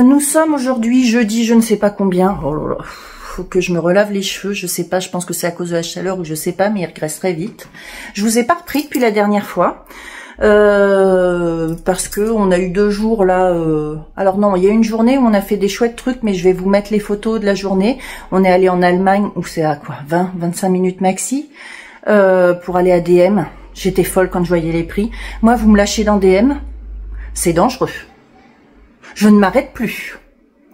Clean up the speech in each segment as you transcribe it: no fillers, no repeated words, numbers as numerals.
Nous sommes aujourd'hui jeudi, je ne sais pas combien. Oh là là, faut que je me relave les cheveux. Je sais pas, je pense que c'est à cause de la chaleur ou je sais pas, mais ils regressent très vite. Je vous ai pas repris depuis la dernière fois. Parce que on a eu 2 jours là. Alors non, il y a une journée où on a fait des chouettes trucs, mais je vais vous mettre les photos de la journée. On est allé en Allemagne, où c'est à quoi, 20-25 minutes maxi, pour aller à DM. J'étais folle quand je voyais les prix. Moi, vous me lâchez dans DM, c'est dangereux. Je ne m'arrête plus.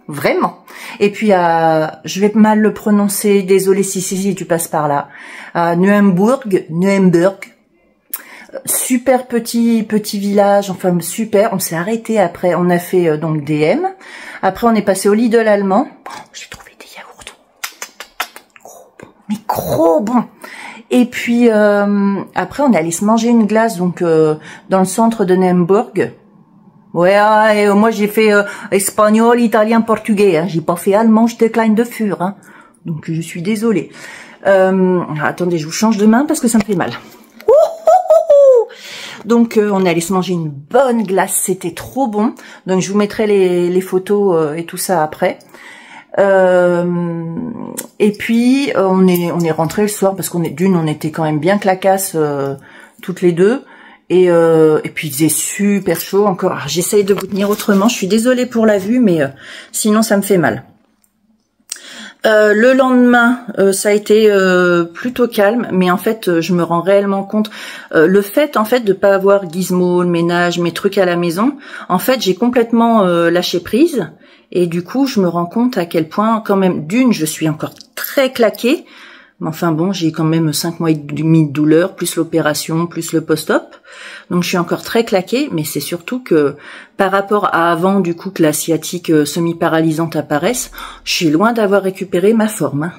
Vraiment. Et puis, je vais mal le prononcer, désolé si tu passes par là. À Nuremberg. Super petit village, enfin super. On s'est arrêté après, on a fait donc DM. Après, on est passé au Lidl allemand. Oh, j'ai trouvé des yaourts. Gros bon, mais gros bon. Et puis, après, on est allé se manger une glace, donc dans le centre de Nuremberg. Ouais, et moi j'ai fait espagnol, italien, portugais. Hein. J'ai pas fait allemand, je décline de fur. Hein. Donc je suis désolée. Attendez, je vous change de main parce que ça me fait mal. Donc on est allé se manger une bonne glace, c'était trop bon. Donc je vous mettrai les photos et tout ça après. Et puis on est rentré le soir parce on était quand même bien claquasse toutes les deux. Et puis il faisait super chaud encore. J'essaye de vous tenir autrement. Je suis désolée pour la vue, mais sinon ça me fait mal. Le lendemain, ça a été plutôt calme, mais en fait, je me rends réellement compte. Le fait, en fait, de pas avoir Gizmo, le ménage, mes trucs à la maison, en fait, j'ai complètement lâché prise. Et du coup, je me rends compte à quel point, quand même, je suis encore très claquée. Mais enfin bon, j'ai quand même 5 mois et demi de douleur, plus l'opération, plus le post-op. Donc je suis encore très claquée, mais c'est surtout que par rapport à avant, du coup, que la sciatique semi-paralysante apparaisse, je suis loin d'avoir récupéré ma forme. Hein.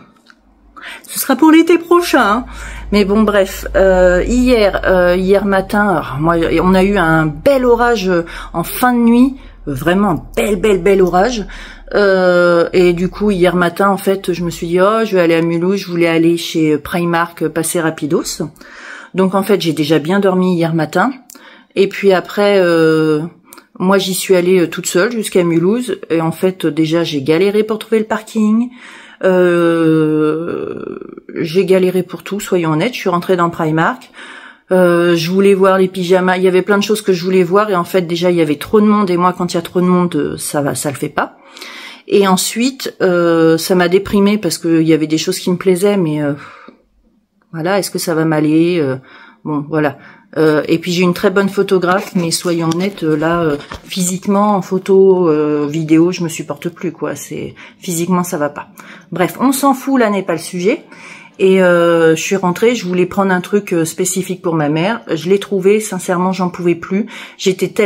Ce sera pour l'été prochain. Hein. Mais bon, bref, hier matin, alors, moi, on a eu un bel orage en fin de nuit, vraiment bel orage. Et du coup, hier matin, en fait, je me suis dit, oh, je vais aller à Mulhouse, je voulais aller chez Primark, passer rapidos. Donc, en fait, j'ai déjà bien dormi hier matin. Et puis après, moi, j'y suis allée toute seule jusqu'à Mulhouse. Et en fait, déjà, j'ai galéré pour trouver le parking. J'ai galéré pour tout, soyons honnêtes. Je suis rentrée dans Primark. Je voulais voir les pyjamas. Il y avait plein de choses que je voulais voir. Et en fait, déjà, il y avait trop de monde. Et moi, quand il y a trop de monde, ça le fait pas. Et ensuite, ça m'a déprimée parce qu'il y avait des choses qui me plaisaient, mais voilà, est-ce que ça va m'aller bon, voilà. Et puis j'ai une très bonne photographe, mais soyons honnêtes, là, physiquement, en photo, vidéo, je me supporte plus, quoi. Physiquement, ça va pas. Bref, on s'en fout, là n'est pas le sujet. Et je suis rentrée, je voulais prendre un truc spécifique pour ma mère. Je l'ai trouvé, sincèrement, j'en pouvais plus.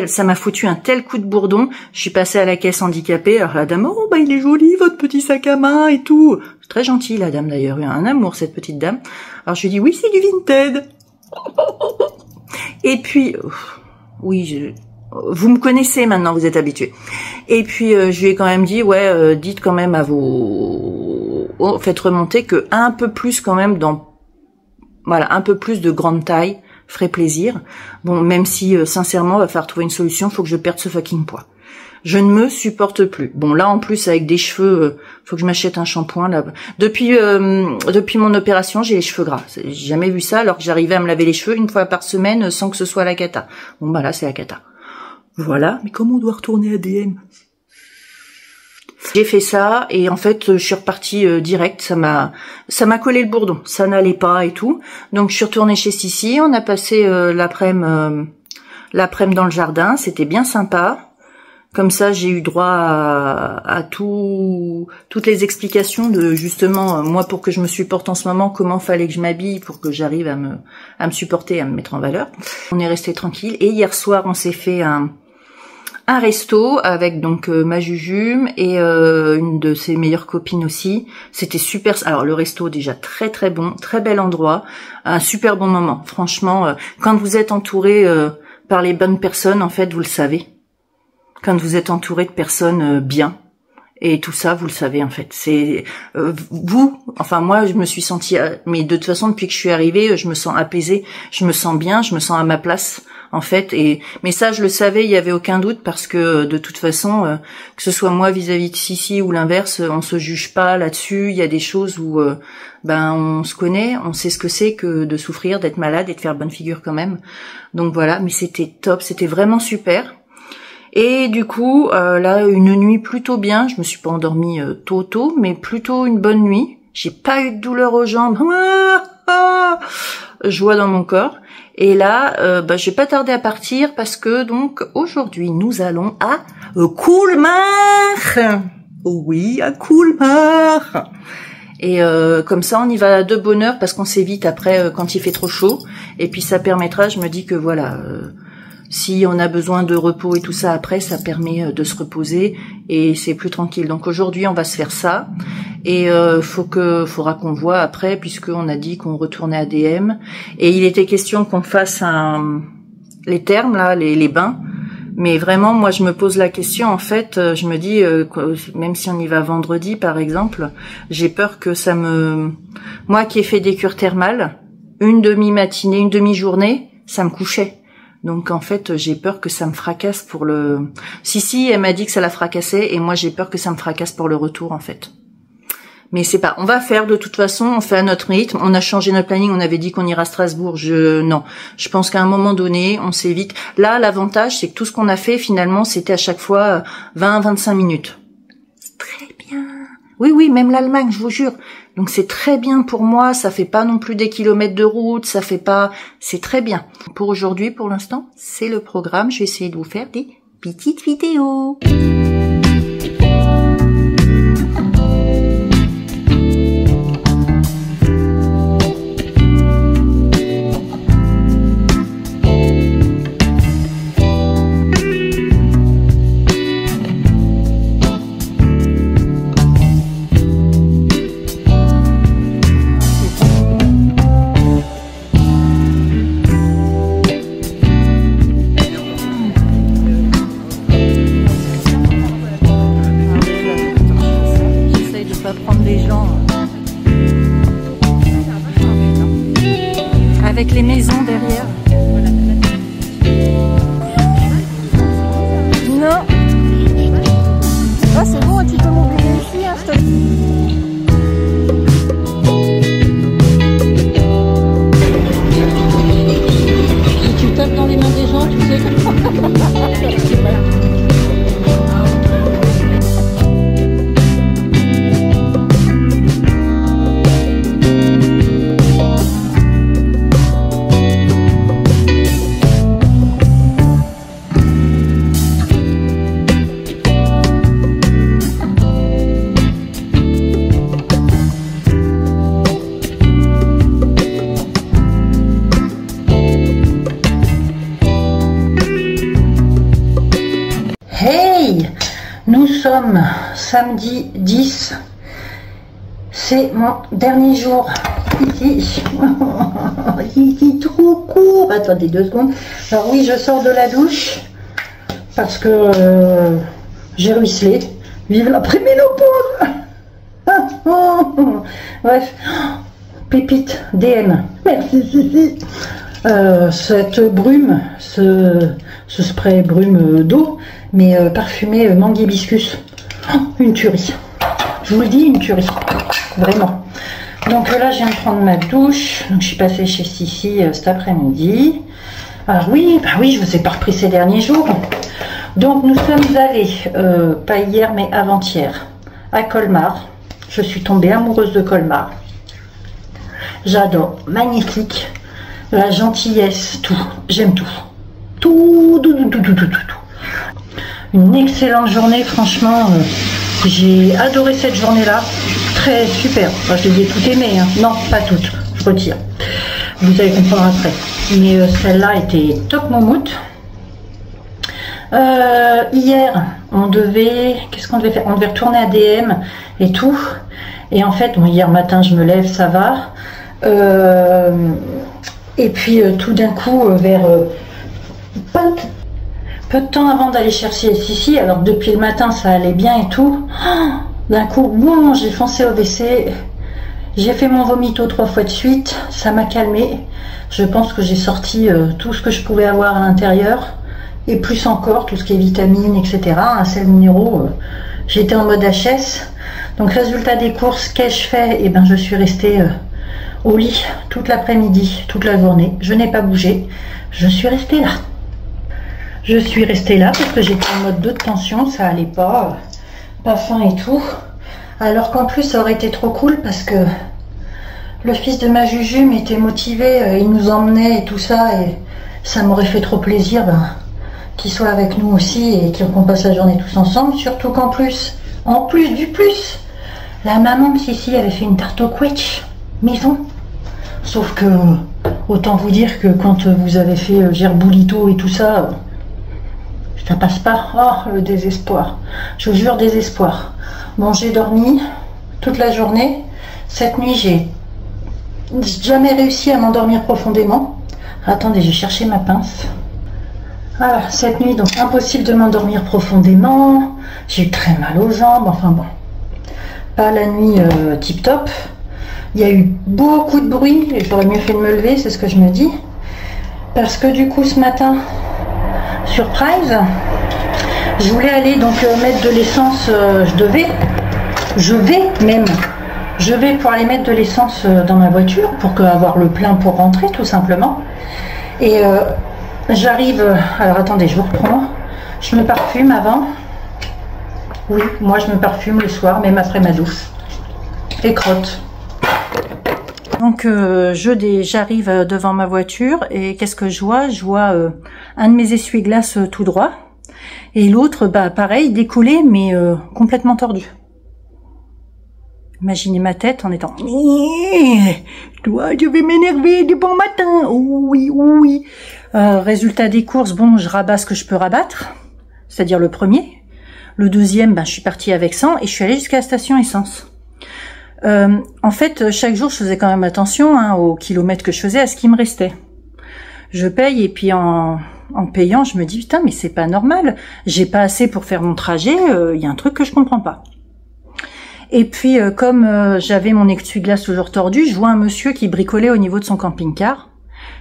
Ça m'a foutu un tel coup de bourdon. Je suis passée à la caisse handicapée. Alors la dame, oh bah il est joli votre petit sac à main et tout. Très gentille la dame d'ailleurs, un amour cette petite dame. Alors je lui ai dit oui c'est du Vinted. Et puis oui, vous me connaissez maintenant, vous êtes habitués. Et puis je lui ai quand même dit ouais, dites quand même à faites remonter que un peu plus quand même un peu plus de grande taille ferait plaisir. Bon, même si sincèrement, va falloir trouver une solution, faut que je perde ce fucking poids. Je ne me supporte plus. Bon, là en plus avec des cheveux, faut que je m'achète un shampoing là. Depuis mon opération, j'ai les cheveux gras. J'ai jamais vu ça alors que j'arrivais à me laver les cheveux une fois par semaine sans que ce soit la cata. Bon bah là c'est la cata. Voilà, mais comment on doit retourner à DM? J'ai fait ça et en fait je suis repartie direct, ça m'a collé le bourdon, ça n'allait pas et tout. Donc je suis retournée chez Sissi, on a passé l'après-midi dans le jardin, c'était bien sympa. Comme ça j'ai eu droit à toutes les explications de justement moi pour que je me supporte en ce moment, comment fallait que je m'habille pour que j'arrive à me supporter, à me mettre en valeur. On est resté tranquille et hier soir on s'est fait un resto avec donc ma Jujume et une de ses meilleures copines aussi. C'était super. Alors le resto déjà très très bon, très bel endroit, un super bon moment. Franchement, quand vous êtes entouré par les bonnes personnes, en fait, vous le savez. Quand vous êtes entouré de personnes bien, Et tout ça, vous le savez en fait. C'est enfin moi, je me suis sentie, mais de toute façon depuis que je suis arrivée, je me sens apaisée, je me sens bien, je me sens à ma place en fait. Mais ça, je le savais, il y avait aucun doute parce que de toute façon, que ce soit moi vis-à-vis de Sissi ou l'inverse, on se juge pas là-dessus. Il y a des choses où on se connaît, on sait ce que c'est que de souffrir, d'être malade et de faire bonne figure quand même. Donc voilà, mais c'était top, c'était vraiment super. Et du coup, là, une nuit plutôt bien. Je me suis pas endormie tôt, mais plutôt une bonne nuit. J'ai pas eu de douleur aux jambes. Joie dans mon corps. Et là, je vais pas tarder à partir parce que donc aujourd'hui, nous allons à Colmar. Oui, à Colmar. Et comme ça, on y va de bonne heure parce qu'on s'évite après quand il fait trop chaud. Et puis ça permettra, je me dis que voilà. Si on a besoin de repos et tout ça après, ça permet de se reposer et c'est plus tranquille. Donc aujourd'hui, on va se faire ça et faudra qu'on voit après puisqu'on a dit qu'on retournait à DM et il était question qu'on fasse les thermes là, les bains. Mais vraiment, moi, je me pose la question. En fait, je me dis, même si on y va vendredi, par exemple, j'ai peur que ça moi qui ai fait des cures thermales, une demi-matinée, une demi-journée, ça me couchait. Donc en fait, j'ai peur que ça me fracasse pour le... Si, elle m'a dit que ça la fracassait et moi j'ai peur que ça me fracasse pour le retour en fait. Mais c'est pas... On va faire de toute façon, on fait à notre rythme. On a changé notre planning, on avait dit qu'on ira à Strasbourg. Non, je pense qu'à un moment donné, on s'évite. Là, l'avantage, c'est que tout ce qu'on a fait, finalement, c'était à chaque fois 20-25 minutes. Très bien. Oui, même l'Allemagne, je vous jure. Donc c'est très bien pour moi, ça fait pas non plus des kilomètres de route, c'est très bien. Pour aujourd'hui, pour l'instant, c'est le programme. Je vais essayer de vous faire des petites vidéos. Avec les maisons derrière. Non. Ah, c'est bon, tu peux m'oublier ici, hein, je te... Si tu tapes dans les mains des gens, tu sais que... Hey, nous sommes samedi 10, c'est mon dernier jour ici. Il est trop court. Attendez 2 secondes. Alors oui, je sors de la douche parce que j'ai ruisselé. Vive la préménopause. Bref, pépite DM. Merci Cici. Cette brume, ce spray brume d'eau, mais parfumé mangue hibiscus. Oh, une tuerie. Je vous le dis, une tuerie. Vraiment. Donc là, je viens de prendre ma douche. Donc, je suis passée chez Sissi cet après-midi. Alors oui, je vous ai pas repris ces derniers jours. Donc, nous sommes allés, pas hier, mais avant-hier, à Colmar. Je suis tombée amoureuse de Colmar. J'adore. Magnifique. La gentillesse, tout. J'aime tout. Tout. Une excellente journée, franchement. J'ai adoré cette journée-là. Très super. Enfin, je les ai toutes aimées. Hein. Non, pas toutes. Je retire. Vous allez comprendre après. Mais celle-là était top moumoute. Hier, on devait... Qu'est-ce qu'on devait faire? On devait retourner à DM et tout. Et en fait, bon, hier matin, je me lève, ça va. Et puis, tout d'un coup, vers Peu de temps avant d'aller chercher Sissi, alors depuis le matin ça allait bien et tout, d'un coup, bon, j'ai foncé au WC, j'ai fait mon vomito 3 fois de suite, ça m'a calmé. Je pense que j'ai sorti tout ce que je pouvais avoir à l'intérieur, et plus encore, tout ce qui est vitamines, etc., un sel minéraux. J'étais en mode HS. Donc résultat des courses, qu'ai-je fait? Eh ben, je suis restée au lit toute l'après-midi, toute la journée. Je n'ai pas bougé, je suis restée là. Je suis restée là parce que j'étais en mode de tension, ça allait pas faim et tout. Alors qu'en plus, ça aurait été trop cool parce que le fils de ma Juju m'était motivé, il nous emmenait et tout ça, et ça m'aurait fait trop plaisir qu'il soit avec nous aussi et qu'on passe la journée tous ensemble. Surtout qu'en plus, la maman de Sissi avait fait une tarte au quetch maison. Sauf que, autant vous dire que quand vous avez fait gerboulito et tout ça, ça passe pas. Oh, le désespoir. Je vous jure, désespoir. Bon, j'ai dormi toute la journée. Cette nuit, j'ai jamais réussi à m'endormir profondément. Attendez, j'ai cherché ma pince. Voilà, cette nuit, donc impossible de m'endormir profondément. J'ai eu très mal aux jambes. Enfin bon, pas la nuit tip top. Il y a eu beaucoup de bruit et j'aurais mieux fait de me lever, c'est ce que je me dis. Parce que du coup, ce matin, surprise, je voulais aller donc mettre de l'essence. Je vais pour aller mettre de l'essence dans ma voiture pour avoir le plein pour rentrer tout simplement. Et j'arrive, alors attendez, je vous reprends. Je me parfume avant. Oui, moi je me parfume le soir, même après ma douche. Et crotte. Donc j'arrive devant ma voiture et qu'est-ce que je vois? Je vois un de mes essuie-glaces tout droit et l'autre, bah pareil, décollé mais complètement tordu. Imaginez ma tête en étant toi, je vais m'énerver du bon matin. Oui, oui. Résultat des courses, bon, je rabats ce que je peux rabattre, c'est-à-dire le premier. Le deuxième, ben je suis partie avec 100 et je suis allée jusqu'à la station essence. En fait, chaque jour, je faisais quand même attention aux kilomètres que je faisais, à ce qui me restait. Je paye et puis en payant, je me dis putain, mais c'est pas normal. J'ai pas assez pour faire mon trajet. Il y a un truc que je comprends pas. Et puis, comme j'avais mon essuie-glace toujours tordu, je vois un monsieur qui bricolait au niveau de son camping-car.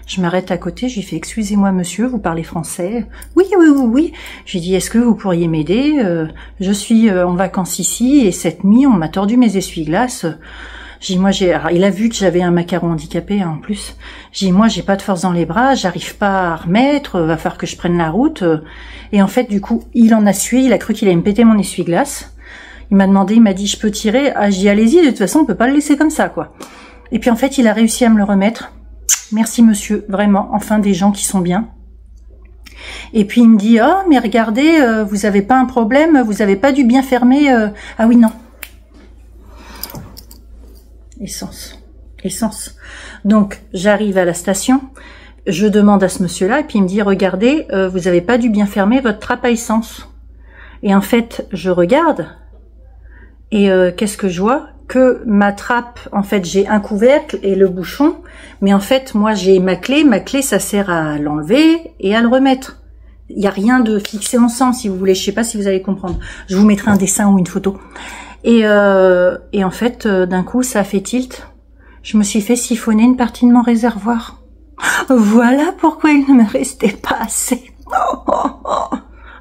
Je m'arrête à côté, je lui fais « Excusez-moi monsieur, vous parlez français ?»« Oui, oui, oui, oui. » Je lui dis « Est-ce que vous pourriez m'aider ? Je suis en vacances ici et cette nuit, on m'a tordu mes essuie-glaces. » J'ai dit « Moi, il a vu que j'avais un macaron handicapé en plus. J'ai dit « Moi, j'ai pas de force dans les bras, j'arrive pas à remettre, va falloir que je prenne la route. » Et en fait, du coup, il en a sué, il a cru qu'il allait me péter mon essuie-glace. Il m'a demandé, il m'a dit « Je peux tirer ?» Ah, je dis « Allez-y, de toute façon, on peut pas le laisser comme ça, quoi. » Et puis en fait, il a réussi à me le remettre. Merci monsieur, vraiment, enfin des gens qui sont bien. Et puis il me dit, oh mais regardez, vous avez pas un problème, vous avez pas dû bien fermer. Ah oui, non. Essence. Donc j'arrive à la station, je demande à ce monsieur-là, et puis il me dit, regardez, vous avez pas dû bien fermer votre trappe à essence. Et en fait, je regarde, et qu'est-ce que je vois? Que ma trappe, en fait, j'ai un couvercle et le bouchon, mais en fait, moi, j'ai ma clé, ça sert à l'enlever et à le remettre. Il n'y a rien de fixé ensemble, si vous voulez, je sais pas si vous allez comprendre. Je vous mettrai un dessin ou une photo. Et en fait, d'un coup, ça a fait tilt. Je me suis fait siphonner une partie de mon réservoir. Voilà pourquoi il ne me restait pas assez.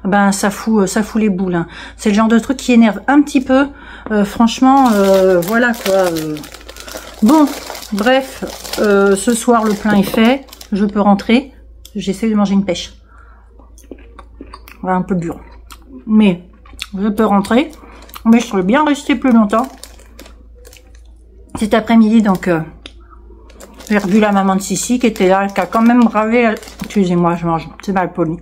Ben ça fout les boules. Hein. C'est le genre de truc qui énerve un petit peu. Franchement, voilà quoi. Bon, bref, ce soir le plein est fait. Je peux rentrer. J'essaie de manger une pêche. Un peu dur, mais je peux rentrer. Mais je serais bien rester plus longtemps. Cet après-midi, donc, j'ai revu la maman de Sissi qui était là, qui a quand même bravé. Excusez-moi, je mange. C'est mal poli.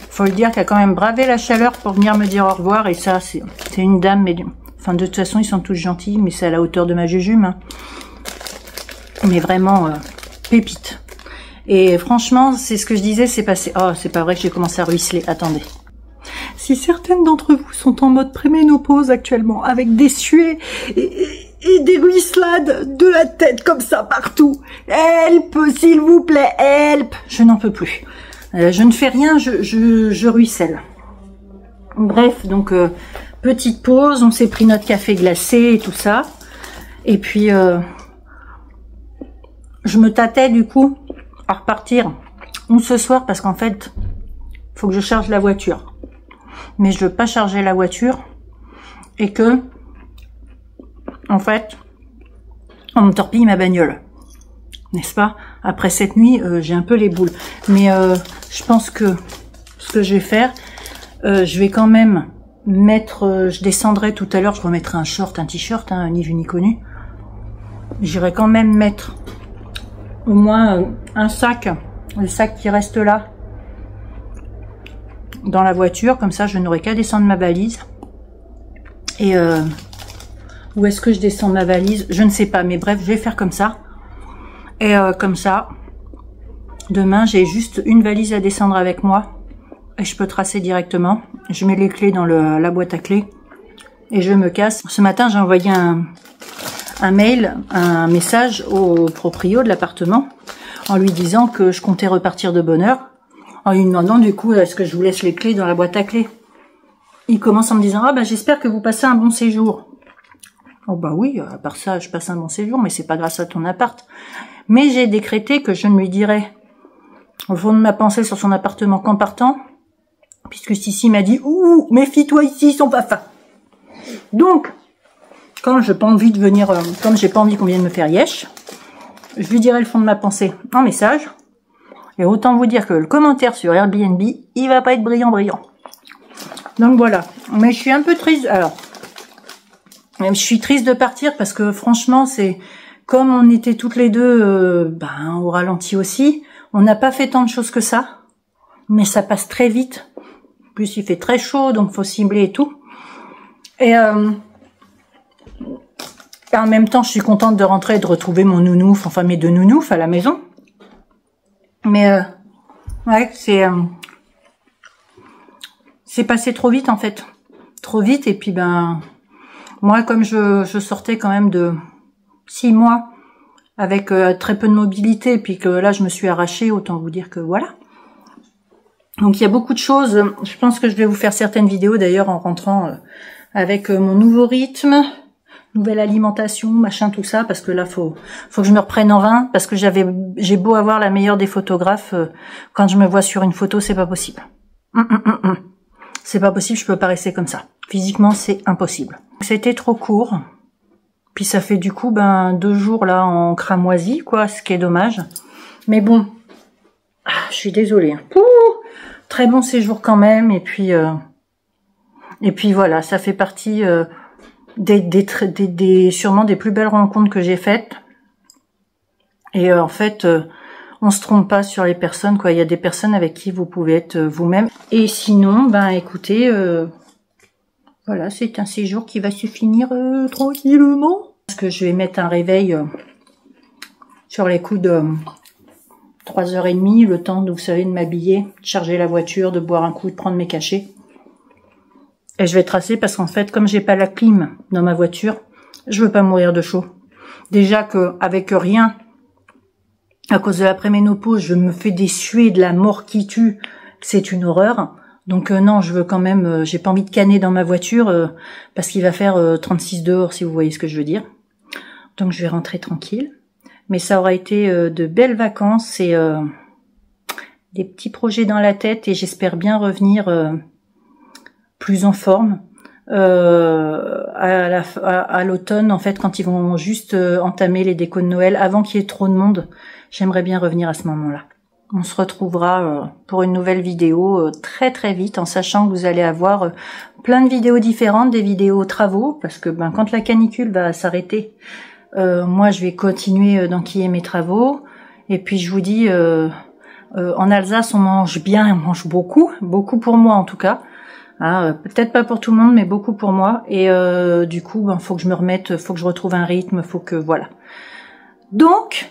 Faut le dire, qu'elle a quand même bravé la chaleur pour venir me dire au revoir, et ça, c'est une dame, mais enfin, de toute façon, ils sont tous gentils, mais c'est à la hauteur de ma jujume, hein. Mais vraiment, pépite. Et franchement, c'est ce que je disais, c'est passé. Oh, c'est pas vrai que j'ai commencé à ruisseler, attendez. Si certaines d'entre vous sont en mode préménopause actuellement, avec des suées et des ruisselades de la tête comme ça partout, help, s'il vous plaît, help, je n'en peux plus. Je ne fais rien, je ruisselle. Bref, donc petite pause, on s'est pris notre café glacé et tout ça. Et puis je me tâtais du coup à repartir ou ce soir parce qu'en fait, faut que je charge la voiture. Mais je veux pas charger la voiture et que en fait, on me torpille ma bagnole. N'est-ce pas? Après cette nuit, j'ai un peu les boules. Mais je pense que ce que je vais faire, je vais quand même mettre... je descendrai tout à l'heure, je remettrai un short, un t-shirt, hein, ni vu ni connu. J'irai quand même mettre au moins un sac, le sac qui reste là, dans la voiture. Comme ça, je n'aurai qu'à descendre ma valise. Et où est-ce que je descends ma valise? Je ne sais pas, mais bref, je vais faire comme ça. Et comme ça, demain, j'ai juste une valise à descendre avec moi. Et je peux tracer directement. Je mets les clés dans la boîte à clés. Et je me casse. Ce matin, j'ai envoyé un mail, un message au proprio de l'appartement. En lui disant que je comptais repartir de bonne heure. En lui demandant du coup, est-ce que je vous laisse les clés dans la boîte à clés? Il commence en me disant, ah bah j'espère que vous passez un bon séjour. Oh bah oui, à part ça, je passe un bon séjour, mais c'est pas grâce à ton appart. Mais j'ai décrété que je ne lui dirais au fond de ma pensée sur son appartement qu'en partant, puisque Sissi m'a dit, ouh, méfie-toi ici, ils sont pas fins. Donc, quand j'ai pas envie de venir, comme j'ai pas envie qu'on vienne me faire yesh, je lui dirai le fond de ma pensée en message. Et autant vous dire que le commentaire sur Airbnb, il va pas être brillant. Donc voilà. Mais je suis un peu triste. Alors, je suis triste de partir parce que franchement, c'est comme on était toutes les deux au ralenti aussi. On n'a pas fait tant de choses que ça. Mais ça passe très vite. En plus, il fait très chaud, donc faut cibler et tout. Et en même temps, je suis contente de rentrer et de retrouver mon nounouf, enfin mes deux nounoufs à la maison. Mais ouais, c'est passé trop vite en fait. Trop vite et puis moi comme je sortais quand même de 6 mois avec très peu de mobilité et puis que là je me suis arrachée, autant vous dire que voilà. Donc il y a beaucoup de choses. Je pense que je vais vous faire certaines vidéos d'ailleurs en rentrant avec mon nouveau rythme, nouvelle alimentation, machin, tout ça, parce que là faut que je me reprenne en main, parce que j'ai beau avoir la meilleure des photographes, quand je me vois sur une photo, c'est pas possible. C'est pas possible, je peux pas rester comme ça. Physiquement, c'est impossible. C'était trop court. Puis ça fait du coup 2 jours là en cramoisi, quoi, ce qui est dommage. Mais bon, je suis désolée. Très bon séjour quand même, et puis voilà, ça fait partie sûrement des plus belles rencontres que j'ai faites. Et en fait, on se trompe pas sur les personnes, quoi. Il y a des personnes avec qui vous pouvez être vous-même. Et sinon, écoutez, voilà, c'est un séjour qui va se finir tranquillement. Parce que je vais mettre un réveil sur les coups de 3h30, le temps, vous savez, de m'habiller, de charger la voiture, de boire un coup, de prendre mes cachets. Et je vais tracer parce qu'en fait, comme j'ai pas la clim dans ma voiture, je veux pas mourir de chaud. Déjà que avec rien, à cause de la préménopause, je me fais des suées de la mort qui tue, c'est une horreur. Donc non, je veux quand même, j'ai pas envie de canner dans ma voiture parce qu'il va faire 36 dehors, si vous voyez ce que je veux dire. Donc je vais rentrer tranquille. Mais ça aura été de belles vacances et des petits projets dans la tête et j'espère bien revenir plus en forme à l'automne, en fait, quand ils vont juste entamer les décos de Noël, avant qu'il y ait trop de monde. J'aimerais bien revenir à ce moment-là. On se retrouvera pour une nouvelle vidéo très très vite, en sachant que vous allez avoir plein de vidéos différentes, des vidéos travaux, parce que quand la canicule va s'arrêter, moi je vais continuer d'enquiller mes travaux. Et puis je vous dis, en Alsace on mange bien, on mange beaucoup pour moi en tout cas. Peut-être pas pour tout le monde, mais beaucoup pour moi. Et du coup, faut que je me remette, faut que je retrouve un rythme, faut que voilà. Donc,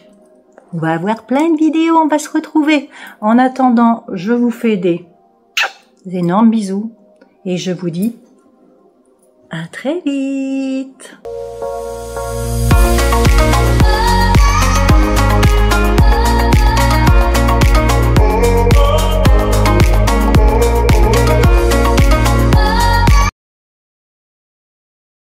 on va avoir plein de vidéos, on va se retrouver. En attendant, je vous fais des énormes bisous et je vous dis à très vite.